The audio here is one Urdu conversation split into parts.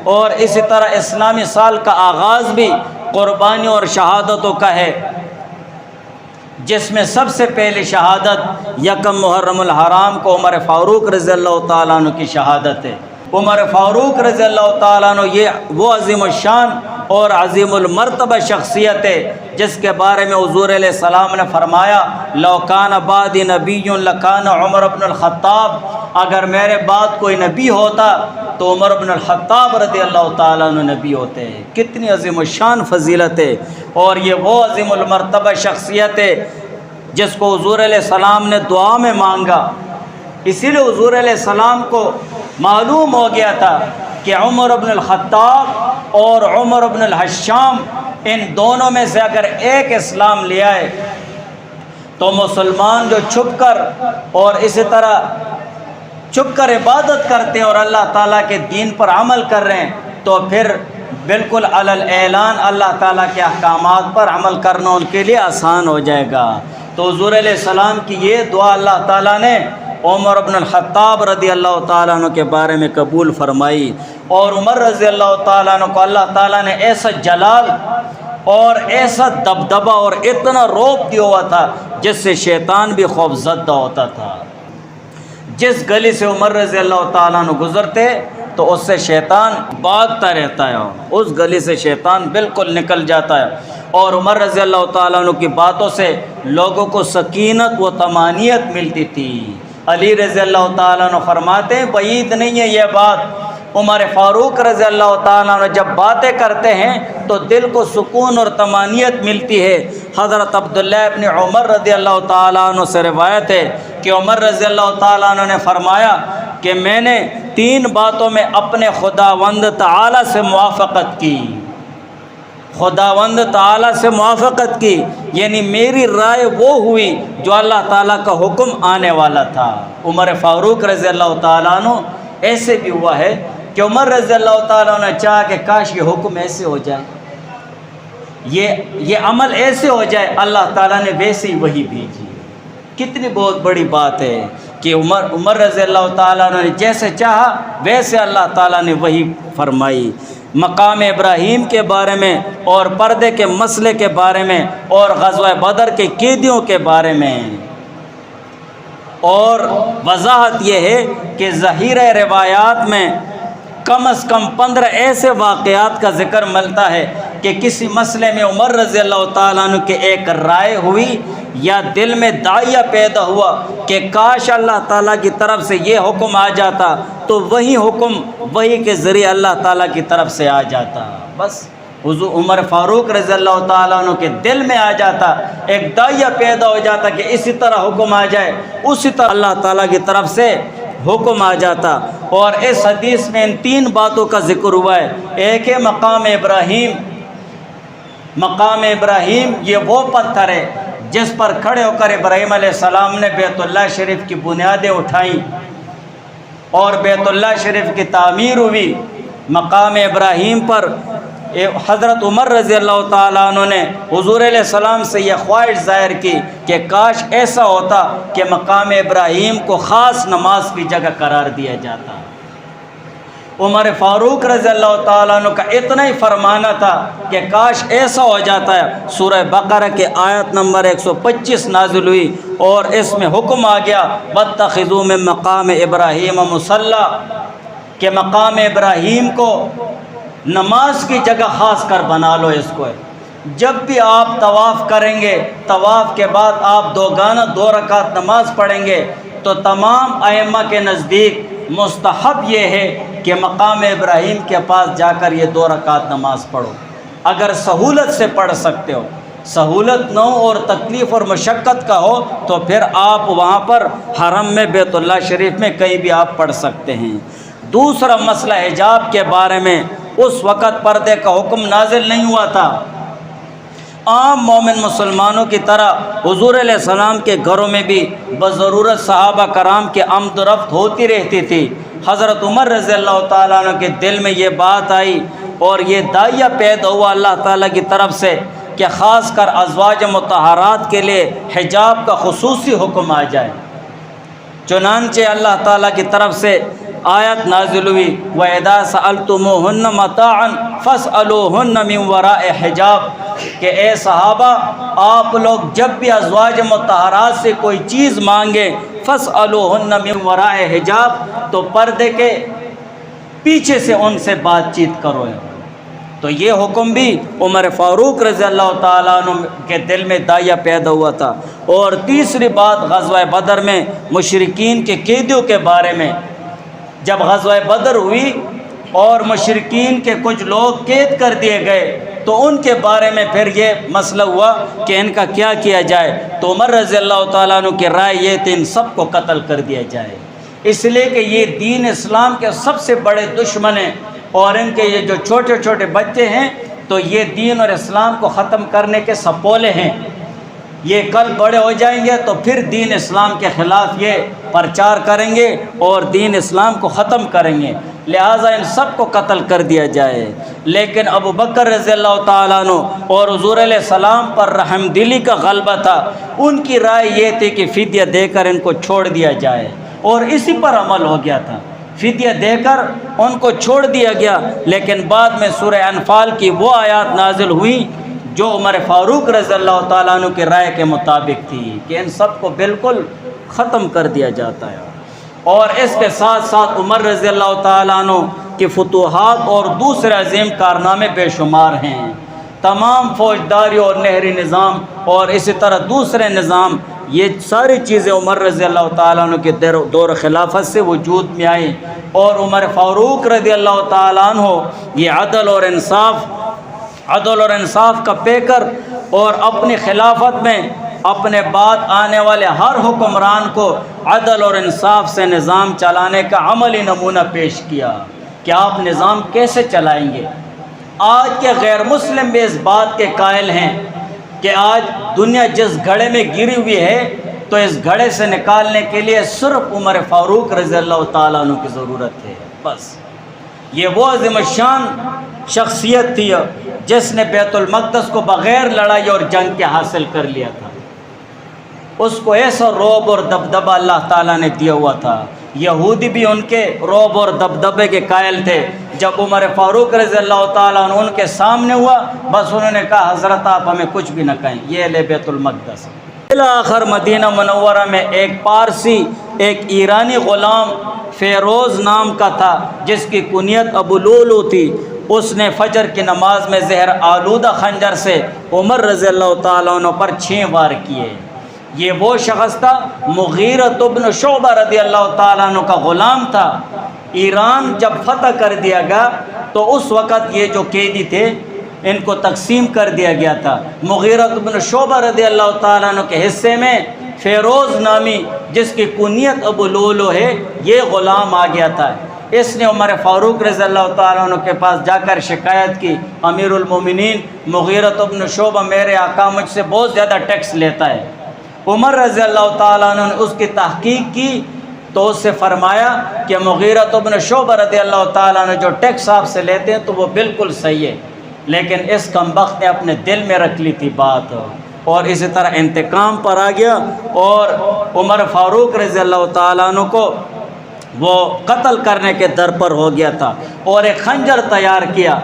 اور اسی طرح اسلامی سال کا آغاز بھی قربانی اور شہادتوں کا ہے، جس میں سب سے پہلی شہادت یکم محرم الحرام کو عمر فاروق رضی اللہ تعالیٰ عنہ کی شہادت ہے۔ عمر فاروق رضی اللہ تعالیٰ عنہ یہ وہ عظیم الشان اور عظیم المرتبہ شخصیت ہے جس کے بارے میں حضور علیہ السلام نے فرمایا لو کان بعدی نبی لکان عمر بن الخطاب، اگر میرے بعد کوئی نبی ہوتا تو عمر بن الخطاب رضی اللہ تعالیٰ عنہ نبی ہوتے ہیں۔ کتنی عظیم الشان فضیلت ہے، اور یہ وہ عظیم المرتبہ شخصیت ہے جس کو حضور علیہ السلام نے دعا میں مانگا۔ اسی لیے حضور علیہ السلام کو معلوم ہو گیا تھا کہ عمر بن الخطاب اور عمر بن الحشام ان دونوں میں سے اگر ایک اسلام لے آئے تو مسلمان جو چھپ کر اور اسی طرح چھپ کر عبادت کرتے ہیں اور اللہ تعالیٰ کے دین پر عمل کر رہے ہیں تو پھر بالکل علی الاعلان اللہ تعالیٰ کے احکامات پر عمل کرنا ان کے لیے آسان ہو جائے گا۔ تو حضور علیہ السلام کی یہ دعا اللہ تعالیٰ نے عمر بن الخطاب رضی اللہ تعالیٰ عنہ کے بارے میں قبول فرمائی، اور عمر رضی اللہ تعالیٰ عنہ کو اللہ تعالیٰ نے ایسا جلال اور ایسا دبدبہ اور اتنا روب دیا ہوا تھا جس سے شیطان بھی خوف زدہ ہوتا تھا۔ جس گلی سے عمر رضی اللہ تعالیٰ عنہ گزرتے تو اس سے شیطان بھاگتا رہتا ہے، اس گلی سے شیطان بالکل نکل جاتا ہے، اور عمر رضی اللہ تعالیٰ عنہ کی باتوں سے لوگوں کو سکینت و طمانینت ملتی تھی۔ علی رضی اللہ تعالیٰ عنہ فرماتے ہیں بعید نہیں ہے یہ بات، عمر فاروق رضی اللہ تعالیٰ عنہ جب باتیں کرتے ہیں تو دل کو سکون اور طمانینت ملتی ہے۔ حضرت عبداللہ ابن عمر رضی اللہ تعالیٰ عنہ سے روایت ہے کہ عمر رضی اللہ تعالیٰ عنہ نے فرمایا کہ میں نے 3 باتوں میں اپنے خداوند تعالیٰ سے موافقت کی، خداوند تعالیٰ سے موافقت کی، یعنی میری رائے وہ ہوئی جو اللہ تعالیٰ کا حکم آنے والا تھا۔ عمر فاروق رضی اللہ تعالیٰ عنہ ایسے بھی ہوا ہے کہ عمر رضی اللہ تعالیٰ عنہ چاہا کہ کاش یہ حکم ایسے ہو جائے، یہ عمل ایسے ہو جائے، اللہ تعالیٰ نے ویسے ہی وحی بھیجی۔ کتنی بہت بڑی بات ہے کہ عمر رضی اللہ تعالیٰ عنہ نے جیسے چاہا ویسے اللہ تعالیٰ نے وحی فرمائی۔ مقام ابراہیم کے بارے میں اور پردے کے مسئلے کے بارے میں اور غزوہ بدر کے قیدیوں کے بارے میں، اور وضاحت یہ ہے کہ ذخیرہ روایات میں کم از کم 15 ایسے واقعات کا ذکر ملتا ہے کہ کسی مسئلے میں عمر رضی اللہ تعالیٰ عنہ کے ایک رائے ہوئی یا دل میں داعیہ پیدا ہوا کہ کاش اللہ تعالیٰ کی طرف سے یہ حکم آ جاتا تو وہی حکم وہی کے ذریعے اللہ تعالیٰ کی طرف سے آ جاتا۔ بس حضور عمر فاروق رضی اللہ تعالیٰ عنہ کے دل میں آ جاتا، ایک داعیہ پیدا ہو جاتا کہ اسی طرح حکم آ جائے، اسی طرح اللہ تعالیٰ کی طرف سے حکم آ جاتا۔ اور اس حدیث میں ان 3 باتوں کا ذکر ہوا ہے۔ ایک ہے مقام ابراہیم، مقام ابراہیم یہ وہ پتھر ہے جس پر کھڑے ہو کر ابراہیم علیہ السلام نے بیت اللہ شریف کی بنیادیں اٹھائیں اور بیت اللہ شریف کی تعمیر ہوئی۔ مقام ابراہیم پر حضرت عمر رضی اللہ تعالیٰ عنہ نے حضور علیہ السلام سے یہ خواہش ظاہر کی کہ کاش ایسا ہوتا کہ مقام ابراہیم کو خاص نماز کی جگہ قرار دیا جاتا۔ عمر فاروق رضی اللہ تعالیٰ عنہ کا اتنا ہی فرمانا تھا کہ کاش ایسا ہو جاتا ہے۔ سورہ بقرہ کے آیت نمبر 125 نازل ہوئی اور اس میں حکم آ گیا واتخذوا من مقام ابراہیم مصلی، کہ مقام ابراہیم کو نماز کی جگہ خاص کر بنا لو اس کو۔ جب بھی آپ طواف کریں گے، طواف کے بعد آپ 2 رکعت نماز پڑھیں گے تو تمام ائمہ کے نزدیک مستحب یہ ہے کہ مقام ابراہیم کے پاس جا کر یہ 2 رکعت نماز پڑھو، اگر سہولت سے پڑھ سکتے ہو۔ سہولت نہ ہو اور تکلیف اور مشقت کا ہو تو پھر آپ وہاں پر حرم میں بیت اللہ شریف میں کہیں بھی آپ پڑھ سکتے ہیں۔ دوسرا مسئلہ حجاب کے بارے میں، اس وقت پردے کا حکم نازل نہیں ہوا تھا۔ عام مومن مسلمانوں کی طرح حضور علیہ السلام کے گھروں میں بھی بضرورت صحابہ کرام کے آمد و رفت ہوتی رہتی تھی۔ حضرت عمر رضی اللہ تعالیٰ عنہ کے دل میں یہ بات آئی اور یہ داعیہ پیدا ہوا اللہ تعالیٰ کی طرف سے کہ خاص کر ازواج مطہرات کے لیے حجاب کا خصوصی حکم آ جائے۔ چنانچہ اللہ تعالیٰ کی طرف سے آیت نازل ہوئی وَإِذَا سَأَلْتُمُوهُنَّ مَتَاعًا فَاسْأَلُوهُنَّ مِنْ وَرَاءِ حِجَاب کہ اے صحابہ آپ لوگ جب بھی ازواج مطہرات سے کوئی چیز مانگے فَاسْأَلُوهُنَّ مِنْ وَرَاءِ حِجَاب تو پردے کے پیچھے سے ان سے بات چیت کرو۔ تو یہ حکم بھی عمر فاروق رضی اللہ تعالیٰ عنہ کے دل میں داعیہ پیدا ہوا تھا۔ اور تیسری بات غزوہ بدر میں مشرکین کے قیدیوں کے بارے میں، جب غزوہ بدر ہوئی اور مشرکین کے کچھ لوگ قید کر دیے گئے تو ان کے بارے میں پھر یہ مسئلہ ہوا کہ ان کا کیا کیا جائے، تو عمر رضی اللہ تعالیٰ عنہ کی رائے یہ تھی ان سب کو قتل کر دیا جائے، اس لیے کہ یہ دین اسلام کے سب سے بڑے دشمن ہیں، اور ان کے یہ جو چھوٹے چھوٹے بچے ہیں تو یہ دین اور اسلام کو ختم کرنے کے سپولے ہیں، یہ کل بڑے ہو جائیں گے تو پھر دین اسلام کے خلاف یہ پرچار کریں گے اور دین اسلام کو ختم کریں گے، لہٰذا ان سب کو قتل کر دیا جائے۔ لیکن ابو بکر رضی اللہ تعالیٰ عنہ اور حضور علیہ السلام پر رحم دلی کا غلبہ تھا، ان کی رائے یہ تھی کہ فدیہ دے کر ان کو چھوڑ دیا جائے، اور اسی پر عمل ہو گیا تھا، فدیہ دے کر ان کو چھوڑ دیا گیا۔ لیکن بعد میں سورہ انفال کی وہ آیات نازل ہوئیں جو عمر فاروق رضی اللہ تعالیٰ عنہ کی رائے کے مطابق تھی کہ ان سب کو بالکل ختم کر دیا جاتا ہے۔ اور اس کے ساتھ ساتھ عمر رضی اللہ تعالیٰ عنہ کی فتوحات اور دوسرے عظیم کارنامے بے شمار ہیں، تمام فوجداری اور نہری نظام اور اسی طرح دوسرے نظام، یہ ساری چیزیں عمر رضی اللہ تعالیٰ عنہ کے دور خلافت سے وجود میں آئیں، اور عمر فاروق رضی اللہ تعالیٰ عنہ یہ عدل اور انصاف کا پیکر، اور اپنی خلافت میں اپنے بعد آنے والے ہر حکمران کو عدل اور انصاف سے نظام چلانے کا عملی نمونہ پیش کیا کہ آپ نظام کیسے چلائیں گے۔ آج کے غیر مسلم بھی اس بات کے قائل ہیں کہ آج دنیا جس گھڑے میں گری ہوئی ہے تو اس گھڑے سے نکالنے کے لیے صرف عمر فاروق رضی اللہ تعالیٰ عنہ کی ضرورت ہے، بس۔ یہ وہ عظیم الشان شخصیت تھی جس نے بیت المقدس کو بغیر لڑائی اور جنگ کے حاصل کر لیا تھا، اس کو ایسا رعب اور دبدبہ اللہ تعالیٰ نے دیا ہوا تھا۔ یہودی بھی ان کے رعب اور دبدبے کے قائل تھے۔ جب عمر فاروق رضی اللہ تعالیٰ عنہ ان کے سامنے ہوا، بس انہوں نے کہا حضرت آپ ہمیں کچھ بھی نہ کہیں، یہ لے بیت المقدس۔ بالآخر مدینہ منورہ میں ایک پارسی، ایک ایرانی غلام فیروز نام کا تھا جس کی کنیت ابو لولو تھی، اس نے فجر کی نماز میں زہر آلودہ خنجر سے عمر رضی اللہ تعالیٰ عنہ پر 6 وار کیے۔ یہ وہ شخص تھا، مغیرۃ بن شعبہ رضی اللہ تعالیٰ عنہ کا غلام تھا۔ ایران جب فتح کر دیا گیا تو اس وقت یہ جو قیدی تھے ان کو تقسیم کر دیا گیا تھا۔ مغیرۃ بن شعبہ رضی اللہ تعالیٰ عنہ کے حصے میں فیروز نامی جس کی کنیت ابو لولو ہے یہ غلام آ گیا تھا۔ اس نے عمر فاروق رضی اللہ تعالیٰ عنہ کے پاس جا کر شکایت کی، امیر المومنین مغیرۃ بن شعبہ میرے آقا مجھ سے بہت زیادہ ٹیکس لیتا ہے۔ عمر رضی اللہ تعالیٰ عنہ نے اس کی تحقیق کی تو اس سے فرمایا کہ مغیرۃ بن شعبہ رضی اللہ تعالیٰ عنہ جو ٹیکس آپ سے لیتے ہیں تو وہ بالکل صحیح ہے، لیکن اس کمبخت نے اپنے دل میں رکھ لی تھی بات، اور اسی طرح انتقام پر آ گیا اور عمر فاروق رضی اللہ تعالیٰ عنہ کو وہ قتل کرنے کے در پر ہو گیا تھا، اور ایک خنجر تیار کیا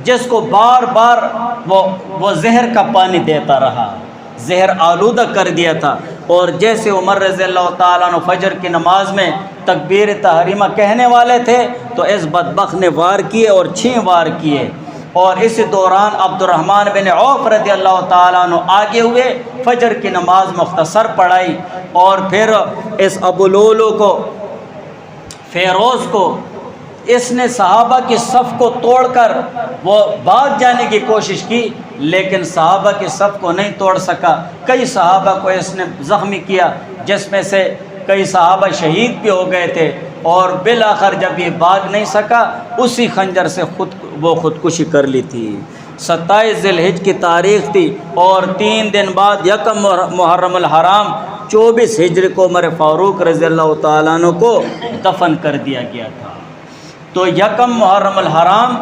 جس کو بار بار وہ زہر کا پانی دیتا رہا، زہر آلودہ کر دیا تھا۔ اور جیسے عمر رضی اللہ تعالیٰ عنہ فجر کی نماز میں تکبیر تحریمہ کہنے والے تھے تو اس بدبخت نے وار کیے اور 6 وار کیے، اور اس دوران عبد الرحمن بن عوف رضی اللہ تعالیٰ عنہ آگے ہوئے، فجر کی نماز مختصر پڑھائی، اور پھر اس ابو لولو کو، فیروز کو، اس نے صحابہ کی صف کو توڑ کر وہ بھاگ جانے کی کوشش کی، لیکن صحابہ کی صف کو نہیں توڑ سکا۔ کئی صحابہ کو اس نے زخمی کیا، جس میں سے کئی صحابہ شہید بھی ہو گئے تھے، اور بالآخر جب یہ بھاگ نہیں سکا اسی خنجر سے وہ خودکشی کر لی تھی۔ 27 ذی الحجہ کی تاریخ تھی، اور 3 دن بعد یکم محرم الحرام 24 ہجری کو عمر فاروق رضی اللہ تعالیٰ عنہ کو دفن کر دیا گیا تھا۔ تو یکم محرم الحرام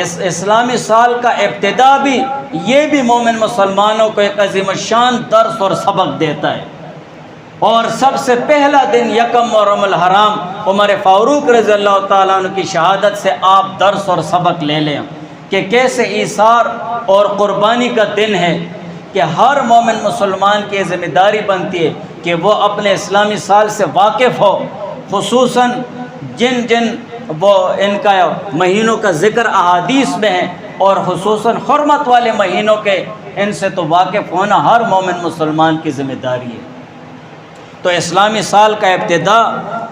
اس اسلامی سال کا ابتدا بھی، یہ بھی مومن مسلمانوں کو ایک عظیم الشان درس اور سبق دیتا ہے اور سب سے پہلا دن یکم محرم الحرام عمر فاروق رضی اللہ تعالیٰ عنہ کی شہادت سے آپ درس اور سبق لے لیں کہ کیسے ایثار اور قربانی کا دن ہے، کہ ہر مومن مسلمان کی ذمہ داری بنتی ہے کہ وہ اپنے اسلامی سال سے واقف ہو، خصوصاً جن وہ ان کا مہینوں کا ذکر احادیث میں ہے، اور خصوصاً حرمت والے مہینوں کے ان سے تو واقف ہونا ہر مومن مسلمان کی ذمہ داری ہے۔ تو اسلامی سال کا ابتدا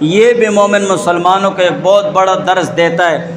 یہ بھی مومن مسلمانوں کو ایک بہت بڑا درس دیتا ہے۔